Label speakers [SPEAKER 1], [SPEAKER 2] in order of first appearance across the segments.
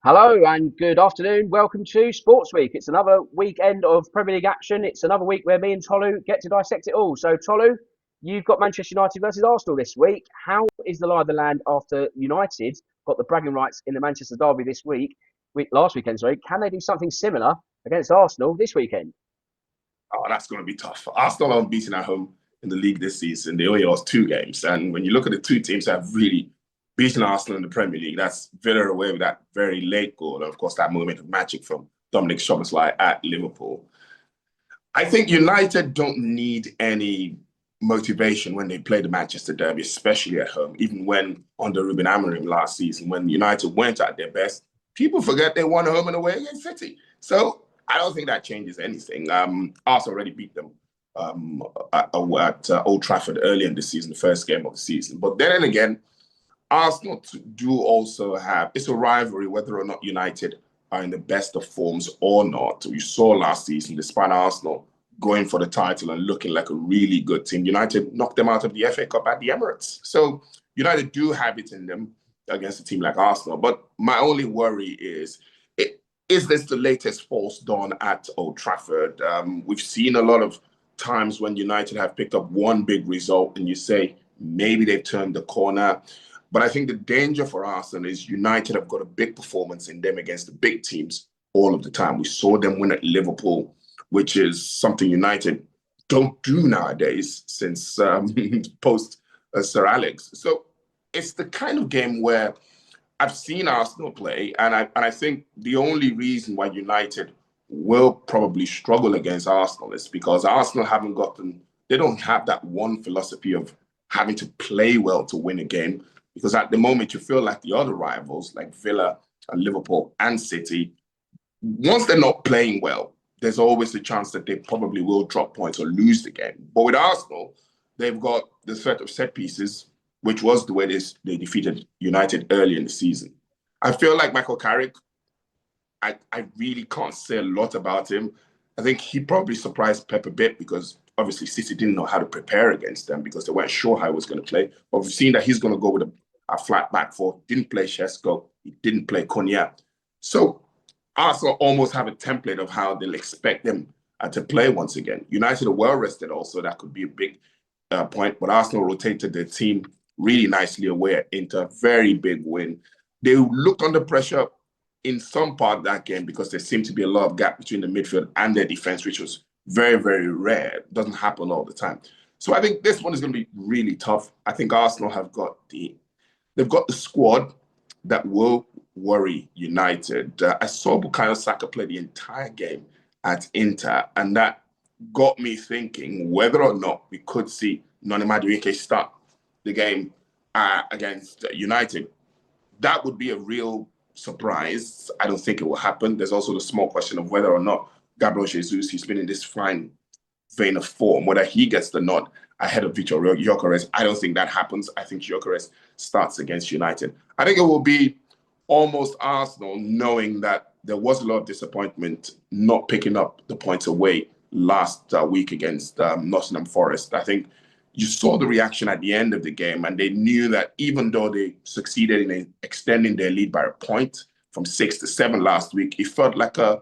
[SPEAKER 1] Hello and good afternoon. Welcome to Sports Week. It's another weekend of Premier League action. It's another week where me and Tolu get to dissect it all. So, Tolu, you've got Manchester United versus Arsenal this week. How is the lie of the land after United got the bragging rights in the Manchester derby last weekend? Sorry, can they do something similar against Arsenal this weekend?
[SPEAKER 2] Oh, that's going to be tough. Arsenal are unbeaten at home in the league this season. They only lost two games. And when you look at the two teams that have really beaten Arsenal in the Premier League, that's Villa away with that very late goal. And of course, that moment of magic from Dominic Szoboszlai at Liverpool. I think United don't need any motivation when they play the Manchester Derby, especially at home. Even when under Ruben Amorim last season, when United went at their best, people forget they won home and away against City. So I don't think that changes anything. Arsenal already beat them at Old Trafford earlier in the season, the first game of the season. But then again, Arsenal do also have, it's a rivalry whether or not United are in the best of forms or not. We saw last season, despite Arsenal going for the title and looking like a really good team, United knocked them out of the FA Cup at the Emirates. So United do have it in them against a team like Arsenal. But my only worry is this the latest false dawn at Old Trafford? We've seen a lot of times when United have picked up one big result and you say maybe they've turned the corner. But I think the danger for Arsenal is United have got a big performance in them against the big teams all of the time. We saw them win at Liverpool, which is something United don't do nowadays since post Sir Alex. So it's the kind of game where I've seen Arsenal play, and I think the only reason why United will probably struggle against Arsenal is because Arsenal they don't have that one philosophy of having to play well to win a game. Because at the moment, you feel like the other rivals, like Villa and Liverpool and City, once they're not playing well, there's always a chance that they probably will drop points or lose the game. But with Arsenal, they've got the threat of set pieces, which was the way they defeated United early in the season. I feel like Michael Carrick, I really can't say a lot about him. I think he probably surprised Pep a bit because obviously City didn't know how to prepare against them because they weren't sure how he was going to play. But we've seen that he's going to go with a flat back four. Didn't play Shesko. He didn't play Konya. So Arsenal almost have a template of how they'll expect them to play once again. United are well rested also. That could be a big point. But Arsenal rotated their team really nicely away into a very big win. They looked under pressure in some part of that game because there seemed to be a lot of gap between the midfield and their defense, which was very, very rare. It doesn't happen all the time. So I think this one is going to be really tough. I think Arsenal they've got the squad that will worry United. I saw Bukayo Saka play the entire game at Inter, and that got me thinking whether or not we could see Noni Madueke start the game against United. That would be a real surprise. I don't think it will happen. There's also the small question of whether or not Gabriel Jesus, he's been in this fine vein of form, whether he gets the nod ahead of Vitor Gyökeres. I don't think that happens. I think Gyökeres starts against United. I think it will be almost Arsenal knowing that there was a lot of disappointment not picking up the points away last week against Nottingham Forest. I think you saw the reaction at the end of the game, and they knew that even though they succeeded in extending their lead by a point from 6 to 7 last week, it felt like a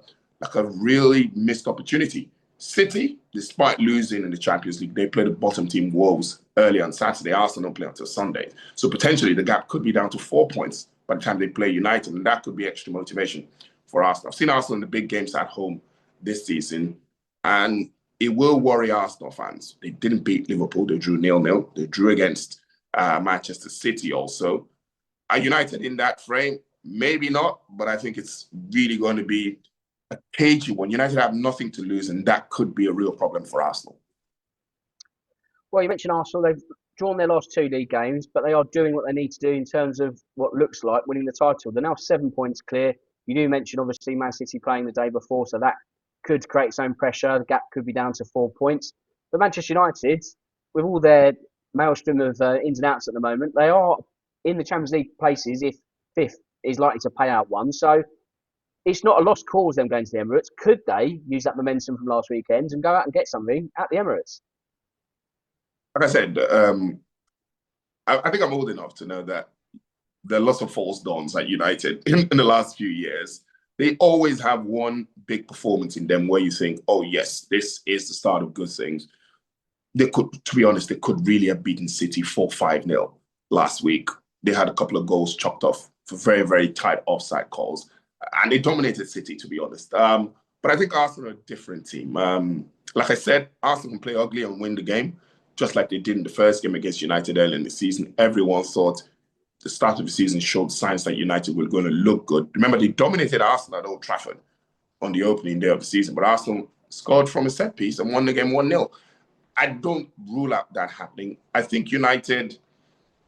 [SPEAKER 2] really missed opportunity. City, despite losing in the Champions League, they played the bottom team Wolves early on Saturday. Arsenal don't play until Sunday. So potentially the gap could be down to 4 points by the time they play United, and that could be extra motivation for Arsenal. I've seen Arsenal in the big games at home this season, and it will worry Arsenal fans. They didn't beat Liverpool. They drew 0-0. They drew against Manchester City also. Are United in that frame? Maybe not, but I think it's really going to be a cagey one. United have nothing to lose, and that could be a real problem for Arsenal.
[SPEAKER 1] Well, you mentioned Arsenal. They've drawn their last two league games, but they are doing what they need to do in terms of what looks like winning the title. They're now 7 points clear. You do mention, obviously, Man City playing the day before, so that could create its own pressure. The gap could be down to 4 points. But Manchester United, with all their maelstrom of ins and outs at the moment, they are in the Champions League places if fifth is likely to pay out one. So it's not a lost cause them going to the Emirates. Could they use that momentum from last weekend and go out and get something at the Emirates?
[SPEAKER 2] Like I said, I think I'm old enough to know that there are lots of false dawns at United in the last few years. They always have one big performance in them where you think, oh, yes, this is the start of good things. They could, to be honest, they could really have beaten City 4-5-0 last week. They had a couple of goals chopped off for very, very tight offside calls. And they dominated City, to be honest. But I think Arsenal are a different team. Like I said, Arsenal can play ugly and win the game, just like they did in the first game against United early in the season. Everyone thought the start of the season showed signs that United were going to look good. Remember, they dominated Arsenal at Old Trafford on the opening day of the season, but Arsenal scored from a set piece and won the game 1-0. I don't rule out that happening. I think United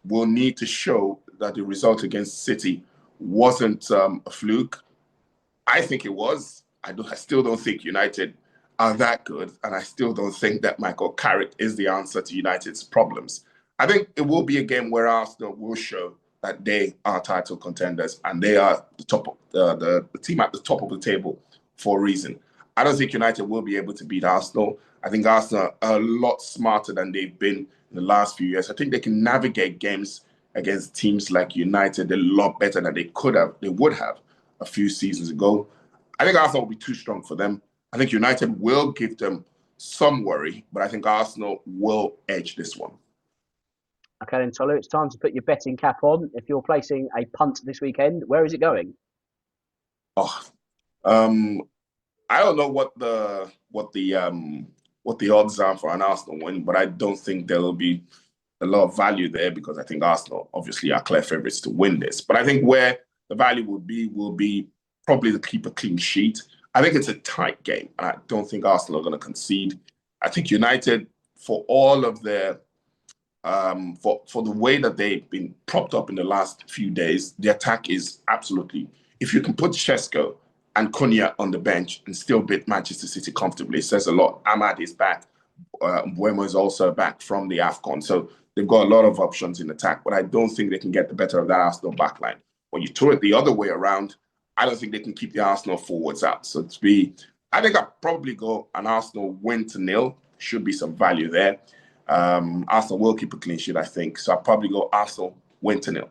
[SPEAKER 2] will need to show that the result against City wasn't a fluke. I think it was. I still don't think United are that good, and I still don't think that Michael Carrick is the answer to United's problems. I think it will be a game where Arsenal will show that they are title contenders and they are the top of the team at the top of the table for a reason. I don't think United will be able to beat Arsenal. I think Arsenal are a lot smarter than they've been in the last few years. I think they can navigate games against teams like United a lot better than they would have a few seasons ago. I think Arsenal will be too strong for them. I think United will give them some worry, but I think Arsenal will edge this one.
[SPEAKER 1] Okay, then, Tolu, it's time to put your betting cap on. If you're placing a punt this weekend, where is it going?
[SPEAKER 2] Oh, I don't know what the odds are for an Arsenal win, but I don't think there will be a lot of value there because I think Arsenal obviously are clear favourites to win this. But I think where the value will be probably to keep a clean sheet. I think it's a tight game, and I don't think Arsenal are going to concede. I think United, for all of their for the way that they've been propped up in the last few days, the attack is absolutely. If you can put Shesko and Cunha on the bench and still beat Manchester City comfortably, it says a lot. Ahmad is back. Mbeumo is also back from the AFCON. So they've got a lot of options in attack, but I don't think they can get the better of that Arsenal backline. When you turn it the other way around, I don't think they can keep the Arsenal forwards out. So I think I'd probably go an Arsenal win to 0. Should be some value there. Arsenal will keep a clean sheet, I think. So I'll probably go Arsenal win to 0.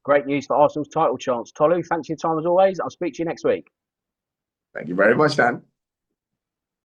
[SPEAKER 1] Great news for Arsenal's title chance. Tolu, thanks for your time as always. I'll speak to you next week.
[SPEAKER 2] Thank you very much, Dan.